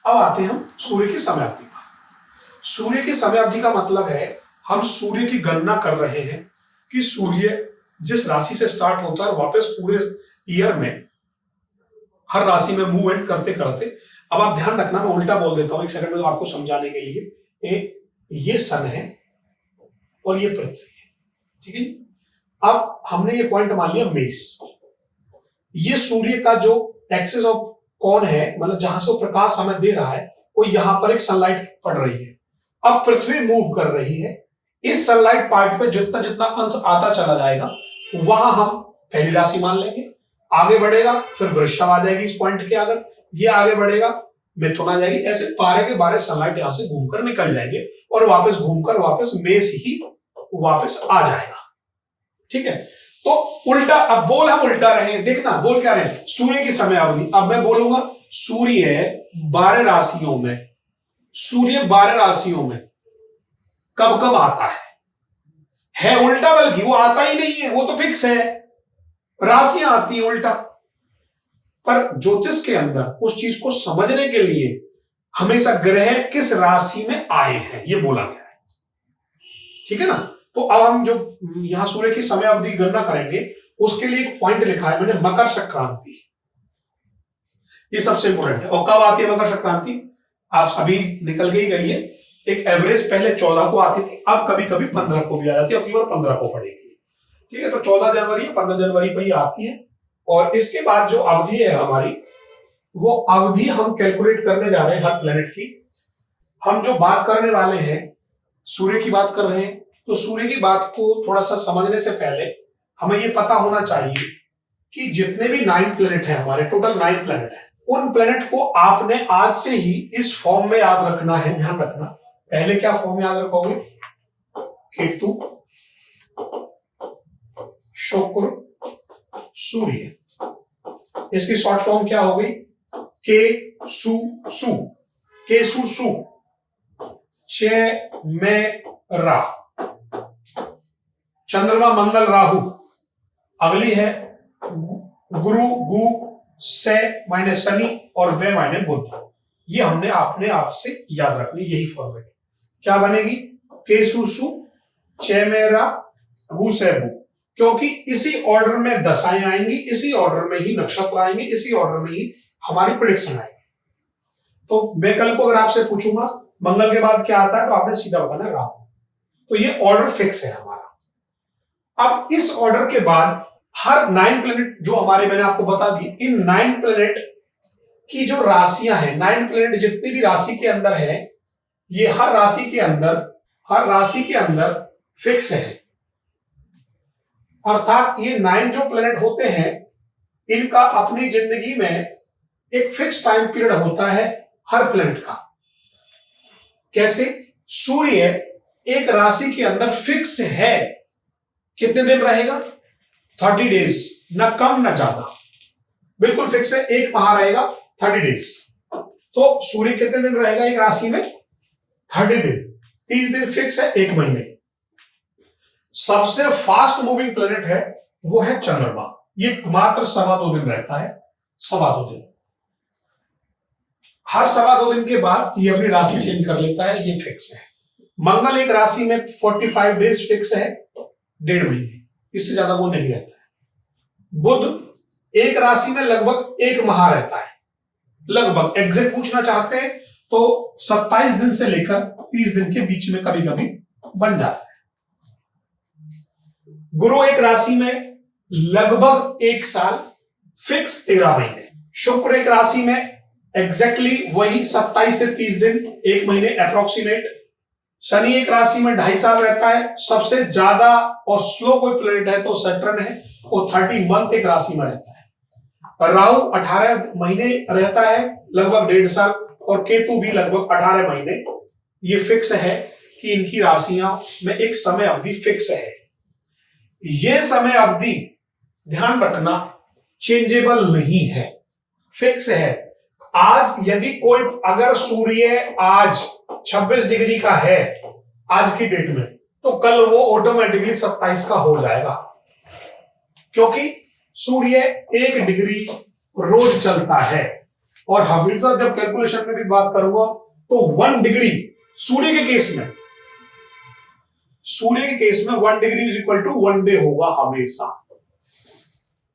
अब आते हैं हम सूर्य की समय अवधि पर। सूर्य की समय अवधि का मतलब है हम सूर्य की गणना कर रहे हैं कि सूर्य जिस राशि से स्टार्ट होता है वापस पूरे ईयर में हर राशि में मूवमेंट करते करते, अब आप ध्यान रखना, मैं उल्टा बोल देता हूं एक सेकंड में आपको समझाने के लिए। ये सन है और ये पृथ्वी है, ठीक है। अब हमने ये पॉइंट मान लिया मेष। ये सूर्य का जो एक्सिस ऑफ कोण है, मतलब जहां से वो प्रकाश हमें दे रहा है, वो यहां पर एक सनलाइट पड़ रही है। अब पृथ्वी मूव कर रही है, इस सनलाइट पार्ट पे जितना जितना अंश आता चला जाएगा वहां हम पहली राशि मान लेंगे, आगे बढ़ेगा फिर वृषभ आ जाएगी इस पॉइंट के, अगर ये आगे बढ़ेगा मिथुन आ जाएगी, ऐसे 12 के 12 सनलाइट यहां से घूमकर निकल जाएंगे और वापस घूमकर वापस मेष ही वापस आ जाएगा, ठीक है। तो उल्टा, अब बोल हम उल्टा रहे हैं, देखना बोल क्या रहे हैं, सूर्य की समय अवधि। अब मैं बोलूंगा सूर्य 12 राशियों में, सूर्य 12 राशियों में कब कब आता है उल्टा, बल्कि वो आता ही नहीं है, वो तो फिक्स है, राशियां आती है उल्टा। पर ज्योतिष के अंदर उस चीज को समझने के लिए हमेशा ग्रह किस राशि में आए हैं ये बोला गया है, ठीक है ना। तो अब हम जो यहां सूर्य की समय अवधि गणना करेंगे उसके लिए एक पॉइंट लिखा है मैंने, मकर संक्रांति। ये सबसे इंपॉर्टेंट है। और कब आती है मकर संक्रांति, आप अभी निकल गई गई है, एक एवरेज पहले 14 को आती थी, अब कभी कभी 15 को भी आ जाती है, अब की बार 15 को पड़ेगी, ठीक है। तो 14 जनवरी 15 जनवरी पर ही आती है। और इसके बाद जो अवधि है हमारी, वो अवधि हम कैलकुलेट करने जा रहे हैं हर प्लेनेट की। हम जो बात करने वाले हैं सूर्य की बात कर रहे हैं, तो सूर्य की बात को थोड़ा सा समझने से पहले हमें ये पता होना चाहिए कि जितने भी 9 प्लेनेट हैं हमारे, टोटल 9 प्लेनेट हैं, उन प्लेनेट को आपने आज से ही इस फॉर्म में याद रखना है। ध्यान रखना, पहले क्या फॉर्म याद रखोगे, केतु, शुक्र, सूर्य, इसकी शॉर्ट फॉर्म क्या हो गई, के सु सु, के सु सु, चे में रा, चंद्रमा मंगल राहु, अगली है गुरु गु से माइने शनि और वे माइने बुध। ये हमने अपने आप से याद रखनी, यही फॉर्मेट क्या बनेगी, के सु सु, चे में रा, गु से बु, क्योंकि इसी ऑर्डर में दशाएं आएंगी, इसी ऑर्डर में ही नक्षत्र आएंगे, इसी ऑर्डर में ही हमारी प्रेडिक्शन आएगी। तो मैं कल को अगर आपसे पूछूंगा मंगल के बाद क्या आता है, तो आपने सीधा बताना राहु। तो ये ऑर्डर फिक्स है हमारा। अब इस ऑर्डर के बाद हर 9 प्लेनेट जो हमारे, मैंने आपको बता दी, इन 9 प्लेनेट की जो राशियां हैं, 9 प्लेनेट जितनी भी राशि के अंदर है, ये हर राशि के अंदर फिक्स है। अर्थात ये 9 जो प्लेनेट होते हैं, इनका अपनी जिंदगी में एक फिक्स टाइम पीरियड होता है हर प्लेनेट का। कैसे, सूर्य एक राशि के अंदर फिक्स है, कितने दिन रहेगा, 30 डेज, न कम न ज्यादा, बिल्कुल फिक्स है, एक माह रहेगा 30 डेज। तो सूर्य कितने दिन रहेगा एक राशि में, 30 दिन, 30 दिन फिक्स है एक महीने। सबसे फास्ट मूविंग प्लेनेट है वो है चंद्रमा, ये मात्र 2.25 दिन रहता है, 2.25 दिन। हर 2.25 दिन के बाद ये अपनी राशि चेंज कर लेता है, ये फिक्स है। मंगल एक राशि में 45 डेज फिक्स है, 1.5 महीने, इससे ज्यादा वो नहीं रहता है। बुध एक राशि में लगभग 1 माह रहता है, लगभग, एग्जैक्ट पूछना चाहते हैं तो 27 दिन से लेकर 30 दिन के बीच में कभी कभी बन जाता है। गुरु एक राशि में लगभग 1 साल, फिक्स 13 महीने। शुक्र एक राशि में एग्जैक्टली वही 27 से 30 दिन, 1 महीने अप्रोक्सीमेट। शनि एक राशि में 2.5 साल रहता है, सबसे ज्यादा और स्लो कोई प्लेनेट है तो सैटर्न है, वो 30 मंथ एक राशि में रहता है। राहु 18 महीने रहता है, लगभग 1.5 साल, और केतु भी लगभग 18 महीने। ये फिक्स है कि इनकी राशियां में एक समय अवधि फिक्स है। ये समय अवधि ध्यान रखना चेंजेबल नहीं है, फिक्स है। आज यदि कोई, अगर सूर्य आज 26 डिग्री का है आज की डेट में, तो कल वो ऑटोमेटिकली 27 का हो जाएगा, क्योंकि सूर्य 1 डिग्री रोज चलता है और हमेशा जब कैलकुलेशन में भी बात करूंगा तो 1 डिग्री सूर्य के केस में 1 degree is equal to 1 day होगा हमेशा,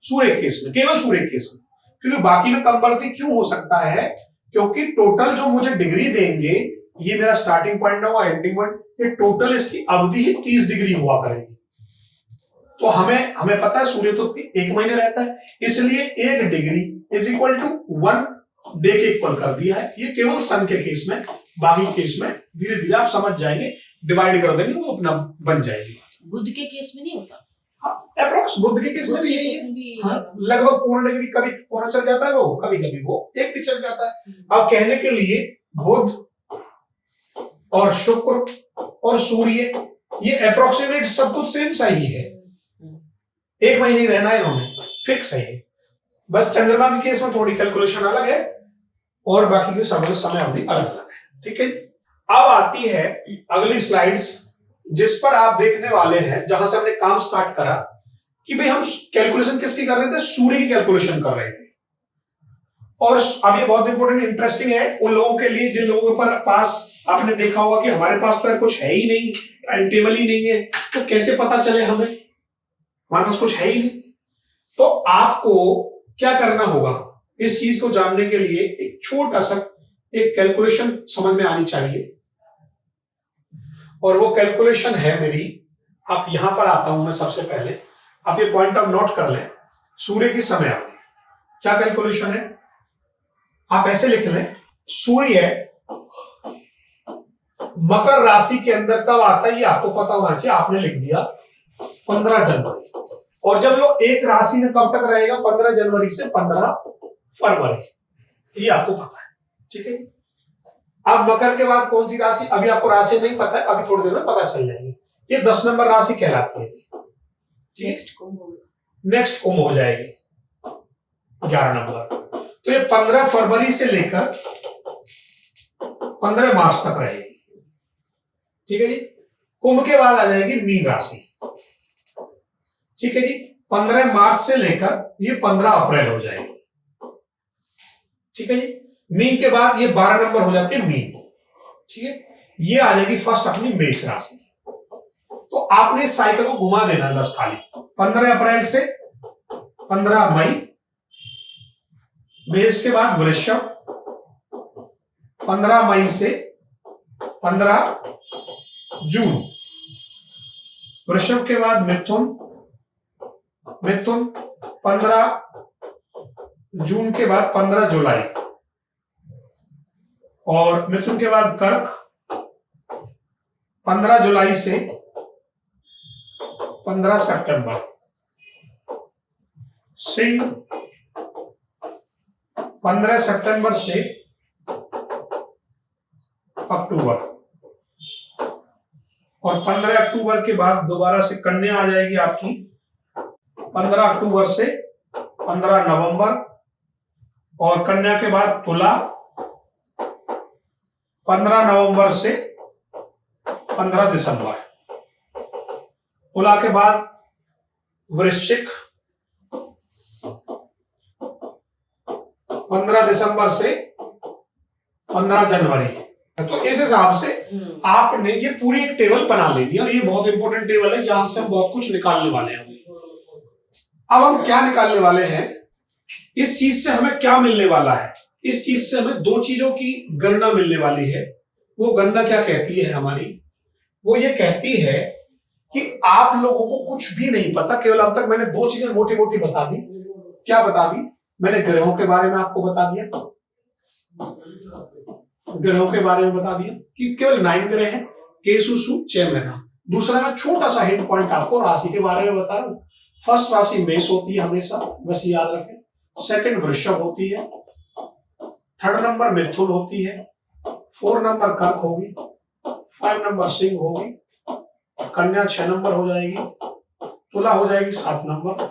सूर्य के केस में, केवल सूर्य के केस में। क्योंकि बाकी में कम बढ़ती क्यों हो सकता है, क्योंकि टोटल जो मुझे डिग्री देंगे, ये मेरा स्टार्टिंग पॉइंट होगा, एंडिंग पॉइंट, ये टोटल इसकी अवधि ही 30 डिग्री हुआ करेगी। तो हमें पता है सूर्य तो 1 महीने रहता है, इसलिए 1 degree is equal to 1 day के इक्वल कर दिया है। ये केवल सन के केस में, बाकी केस में धीरे धीरे आप समझ जाएंगे, डिवाइड कर देंगे, वो अपना बन जाएगी। बुध के केस में नहीं होता? अप्रोक्स बुध के केस में भी यही है, लगभग 1.25 डिग्री, कभी पौना चल जाता है वो, कभी कभी वो 1 भी चल जाता है। अब कहने के लिए बुध और शुक्र और सूर्य ये अप्रोक्सीमेट सब कुछ सेम सही है, 1 महीने रहना है इन्होंने, फिक्स है। बस चंद्रमा के केस में थोड़ी कैलकुलेशन अलग है और बाकी के समय अवधि अलग अलग है। ठीक है, अब आती है अगली स्लाइड्स जिस पर आप देखने वाले हैं, जहां से हमने काम स्टार्ट करा कि भाई हम कैलकुलेशन किसकी कर रहे थे, सूर्य की कैलकुलेशन कर रहे थे। और अब ये बहुत इंपॉर्टेंट इंटरेस्टिंग है उन लोगों के लिए जिन लोगों पर पास आपने देखा होगा कि हमारे पास तो कुछ है ही नहीं, टाइम टेबल ही नहीं है, तो कैसे पता चले हमें, हमारे पास कुछ है ही नहीं। तो आपको क्या करना होगा, इस चीज को जानने के लिए एक छोटा सा एक कैलकुलेशन समझ में आनी चाहिए, और वो कैलकुलेशन है मेरी, आप यहां पर आता हूं मैं। सबसे पहले आप ये पॉइंट ऑफ नोट कर लें, सूर्य की समय अवधि क्या कैलकुलेशन है, आप ऐसे लिख लें, सूर्य मकर राशि के अंदर कब आता है ये आपको पता होना चाहिए, आपने लिख दिया 15 जनवरी। और जब वो एक राशि में कब तक रहेगा, 15 जनवरी से 15 फरवरी, ये आपको पता है। ठीक है, अब मकर के बाद कौन सी राशि, अभी आपको राशि नहीं पता है, अभी थोड़ी देर में पता चल जाएगी। ये 10 नंबर राशि कहलाती है जी। नेक्स्ट कुंभ हो जाएगी 11 नंबर। तो ये 15 फरवरी से लेकर 15 मार्च तक रहेगी। ठीक है जी, कुंभ के बाद आ जाएगी मीन राशि। ठीक है जी, 15 मार्च से लेकर ये 15 अप्रैल हो जाएगी। ठीक है जी, मीन के बाद ये 12 नंबर हो जाती है मीन। ठीक है, ये आ जाएगी फर्स्ट अपनी मेष राशि। तो आपने इस साइकिल को घुमा देना है बस खाली, 15 अप्रैल से 15 मई, मेष के बाद वृषभ, 15 मई से 15 जून, वृषभ के बाद मिथुन, मिथुन 15 जून के बाद 15 जुलाई, और मिथुन के बाद कर्क 15 जुलाई से 15 सितंबर, सिंह 15 सितंबर से अक्टूबर, और 15 अक्टूबर के बाद दोबारा से कन्या आ जाएगी आपकी 15 अक्टूबर से 15 नवंबर, और कन्या के बाद तुला 15 नवंबर से 15 दिसंबर, तुला के बाद वृश्चिक 15 दिसंबर से 15 जनवरी। तो इस हिसाब से आपने ये पूरी एक टेबल बना लेनी है, और ये बहुत इंपॉर्टेंट टेबल है, यहां से हम बहुत कुछ निकालने वाले हैं। अब हम क्या निकालने वाले हैं, इस चीज से हमें क्या मिलने वाला है, इस चीज से हमें 2 चीजों की गणना मिलने वाली है। वो गणना क्या कहती है हमारी, वो ये कहती है कि आप लोगों को कुछ भी नहीं पता, केवल अब तक मैंने 2 चीजें मोटी मोटी बता दी। क्या बता दी, मैंने ग्रहों के बारे में आपको बता दिया, ग्रहों के बारे में बता दिया कि केवल 9 ग्रह हैं, केसु सु चैमेरा। दूसरा मैं छोटा सा हिंट पॉइंट आपको राशि के बारे में बता रहा हूं। फर्स्ट राशि मेष होती है हमेशा, बस याद रखें। सेकंड वृषभ होती है, थर्ड नंबर मिथुन होती है, 4 नंबर कर्क होगी, 5 नंबर सिंह होगी, कन्या 6 नंबर हो जाएगी, तुला हो जाएगी 7 नंबर,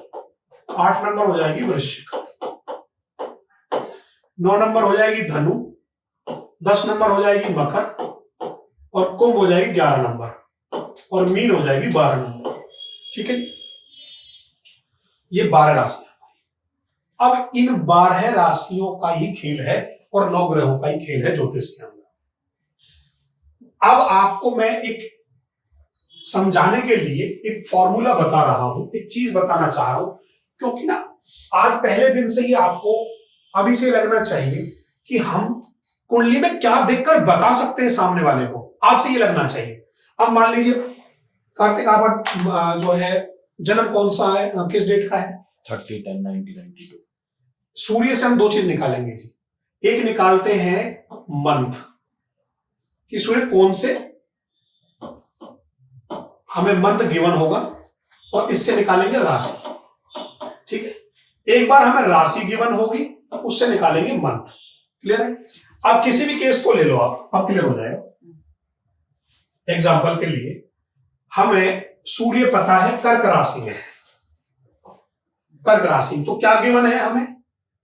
8 नंबर हो जाएगी वृश्चिक, 9 नंबर हो जाएगी धनु, 10 नंबर हो जाएगी मकर, और कुंभ हो जाएगी 11 नंबर, और मीन हो जाएगी 12 नंबर। ठीक है, ये 12 राशि। अब इन 12 राशियों का ही खेल है और 9 ग्रहों का ही खेल है ज्योतिष के अंदर। अब आपको मैं एक समझाने के लिए एक फॉर्मूला बता रहा हूं, एक चीज बताना चाह रहा हूं, क्योंकि ना आज पहले दिन से ही आपको अभी से लगना चाहिए कि हम कुंडली में क्या देखकर बता सकते हैं सामने वाले को, आज से ये लगना चाहिए। अब मान लीजिए कार्तिक, आप जो है जन्म कौन सा है, किस डेट का है? 30/10/1992। सूर्य से हम 2 चीज निकालेंगे जी। एक निकालते हैं मंथ कि सूर्य कौन से, हमें मंथ गिवन होगा, और इससे निकालेंगे राशि। ठीक है, एक बार हमें राशि गिवन होगी, उससे निकालेंगे मंथ। क्लियर है? आप किसी भी केस को ले लो, आप क्लियर हो जाएगा। एग्जाम्पल के लिए हमें सूर्य पता है कर्क राशि में, कर्क राशि, तो क्या गिवन है? हमें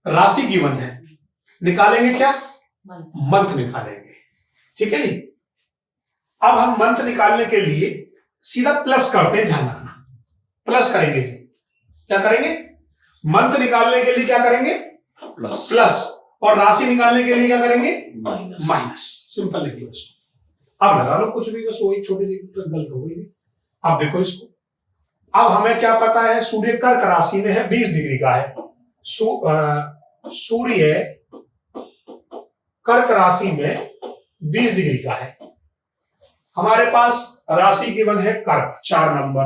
राशि गिवन है, निकालेंगे क्या? मंथ निकालेंगे। ठीक है जी। अब हम मंथ निकालने के लिए सीधा प्लस करते हैं, ध्यान रखना, प्लस करेंगे जी। क्या करेंगे? मंथ निकालने के लिए क्या करेंगे? प्लस, और राशि निकालने के लिए क्या करेंगे? माइनस। सिंपल लिखिए उसको। अब लगा लो कुछ भी, बस वो एक छोटी सी गलत हो गई। अब देखो इसको, अब हमें क्या पता है? सूर्य कर्क राशि में है, 20 डिग्री का है। सूर्य कर्क राशि में 20 डिग्री का है। हमारे पास राशि गिवन है कर्क, 4 नंबर।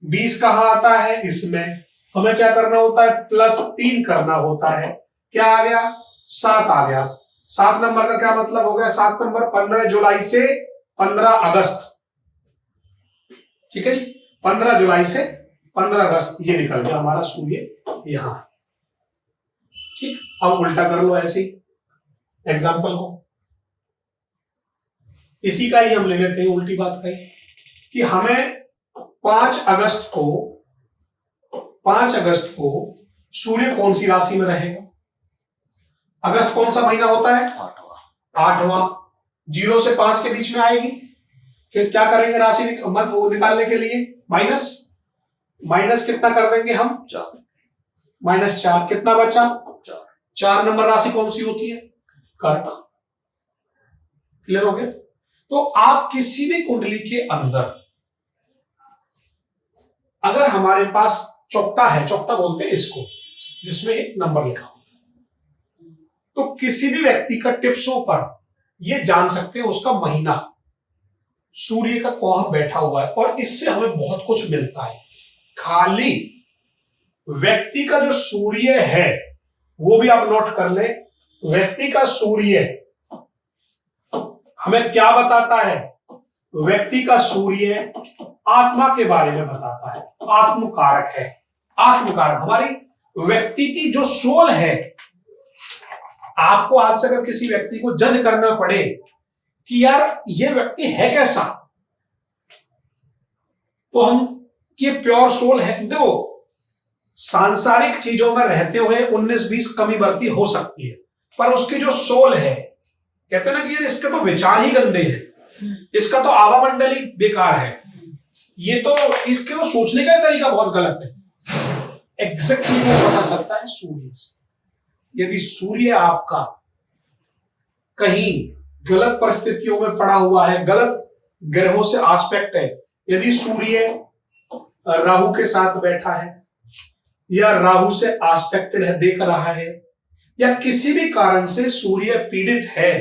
20 कहां आता है? इसमें हमें क्या करना होता है? +3 करना होता है। क्या आ गया? 7 आ गया। 7 नंबर का क्या मतलब हो गया? 7 नंबर 15 जुलाई से 15 अगस्त। ठीक है जी, 15 जुलाई से 15 अगस्त ये निकल गया हमारा सूर्य यहां। ठीक, अब उल्टा कर लो ऐसे ही एग्जाम्पल को। इसी का ही हम ले लेते हैं उल्टी बात का ही, कि हमें 5 अगस्त को सूर्य कौन सी राशि में रहेगा? अगस्त कौन सा महीना होता है? 8वां। 0 से 5 के बीच में आएगी। क्या करेंगे राशि निकालने के लिए? माइनस कितना कर देंगे हम? 4। -4। कितना बचा? 4 नंबर राशि कौन सी होती है? कर्क। क्लियर हो गया? तो आप किसी भी कुंडली के अंदर अगर हमारे पास चौकटा है, चौकटा बोलते हैं इसको, जिसमें एक नंबर लिखा हो, तो किसी भी व्यक्ति का टिप्सों पर ये जान सकते हैं उसका महीना, सूर्य का कौन बैठा हुआ है, और इससे हमें बहुत कुछ मिलता है। खाली व्यक्ति का जो सूर्य है वो भी आप नोट कर लें। व्यक्ति का सूर्य हमें क्या बताता है? व्यक्ति का सूर्य आत्मा के बारे में बताता है, आत्मकारक है। आत्मकारक हमारी व्यक्ति की जो सोल है। आपको आज से अगर किसी व्यक्ति को जज करना पड़े कि यार ये व्यक्ति है कैसा, तो हम ये प्योर सोल है। देखो, सांसारिक चीजों में रहते हुए 19-20 कमी बढ़ती हो सकती है, पर उसकी जो सोल है, कहते हैं ना कि यार इसके तो विचार ही गंदे हैं, इसका तो आवामंडल ही बेकार है, ये तो इसके तो सोचने का तरीका बहुत गलत है। एग्जैक्टली वो पता चलता है सूर्य से। यदि सूर्य आपका कहीं गलत परिस्थितियों में पड़ा हुआ है, गलत ग्रहों से आस्पेक्ट है, यदि सूर्य राहु के साथ बैठा है या राहु से आस्पेक्टेड है, देख रहा है, या किसी भी कारण से सूर्य पीड़ित है,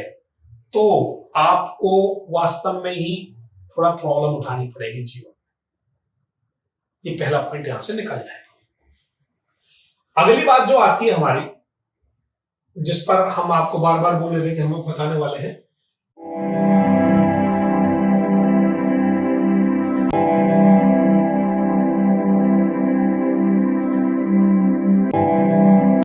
तो आपको वास्तव में ही थोड़ा प्रॉब्लम उठानी पड़ेगी जीवन। ये पहला पॉइंट यहां से निकल जाए। अगली बात जो आती है हमारी, जिस पर हम आपको बार बार बोल रहे थे कि हम लोग बताने वाले हैं,